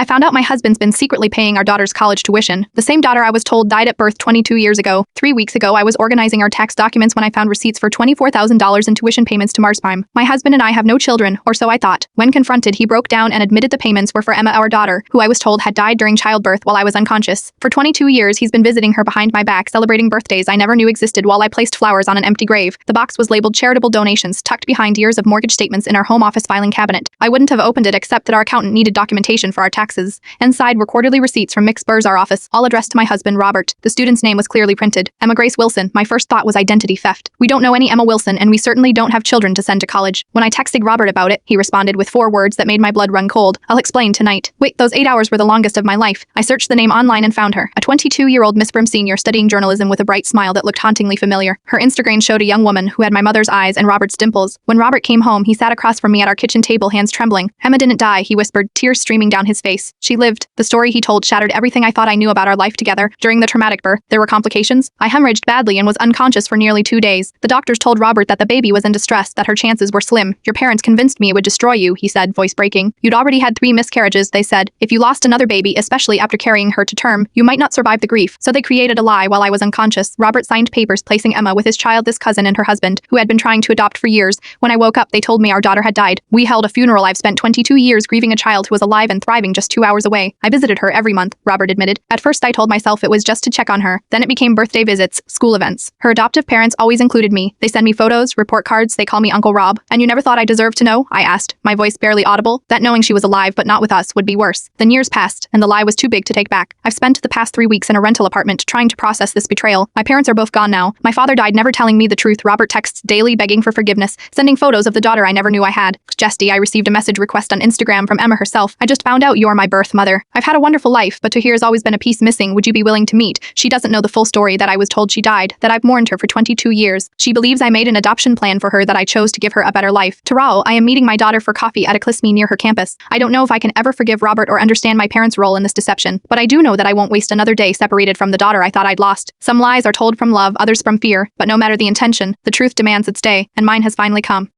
I found out my husband's been secretly paying our daughter's college tuition. The same daughter I was told died at birth 22 years ago. 3 weeks ago, I was organizing our tax documents when I found receipts for $24,000 in tuition payments to Marsprime. My husband and I have no children, or so I thought. When confronted, he broke down and admitted the payments were for Emma, our daughter, who I was told had died during childbirth while I was unconscious. For 22 years, he's been visiting her behind my back, celebrating birthdays I never knew existed while I placed flowers on an empty grave. The box was labeled charitable donations, tucked behind years of mortgage statements in our home office filing cabinet. I wouldn't have opened it except that our accountant needed documentation for our taxes. Inside were quarterly receipts from Mick Burr's our office, all addressed to my husband, Robert. The student's name was clearly printed. Emma Grace Wilson. My first thought was identity theft. We don't know any Emma Wilson, and we certainly don't have children to send to college. When I texted Robert about it, he responded with 4 words that made my blood run cold. I'll explain tonight. Wait, those 8 hours were the longest of my life. I searched the name online and found her. A 22-year-old Miss Brim senior studying journalism with a bright smile that looked hauntingly familiar. Her Instagram showed a young woman who had my mother's eyes and Robert's dimples. When Robert came home, he sat across from me at our kitchen table, hands trembling. Emma didn't die, he whispered, tears streaming down his face. She lived. The story he told shattered everything I thought I knew about our life together. During the traumatic birth, there were complications. I hemorrhaged badly and was unconscious for nearly 2 days. The doctors told Robert that the baby was in distress, that her chances were slim. Your parents convinced me it would destroy you, he said, voice breaking. You'd already had 3 miscarriages, they said. If you lost another baby, especially after carrying her to term, you might not survive the grief. So they created a lie while I was unconscious. Robert signed papers placing Emma with his childless cousin and her husband, who had been trying to adopt for years. When I woke up, they told me our daughter had died. We held a funeral. I've spent 22 years grieving a child who was alive and thriving just 2 hours away. I visited her every month, Robert admitted. At first I told myself it was just to check on her. Then it became birthday visits, school events. Her adoptive parents always included me. They send me photos, report cards, they call me Uncle Rob. And you never thought I deserved to know? I asked, my voice barely audible. That knowing she was alive but not with us would be worse. Then years passed, and the lie was too big to take back. I've spent the past 3 weeks in a rental apartment trying to process this betrayal. My parents are both gone now. My father died never telling me the truth. Robert texts daily begging for forgiveness, sending photos of the daughter I never knew I had. Jesty, I received a message request on Instagram from Emma herself. I just found out you're my birth mother. I've had a wonderful life, but to hear has always been a piece missing. Would you be willing to meet? She doesn't know the full story that I was told she died, that I've mourned her for 22 years. She believes I made an adoption plan for her, that I chose to give her a better life. Tarao, I am meeting my daughter for coffee at a Clisme near her campus. I don't know if I can ever forgive Robert or understand my parents' role in this deception, but I do know that I won't waste another day separated from the daughter I thought I'd lost. Some lies are told from love, others from fear, but no matter the intention, the truth demands its day, and mine has finally come.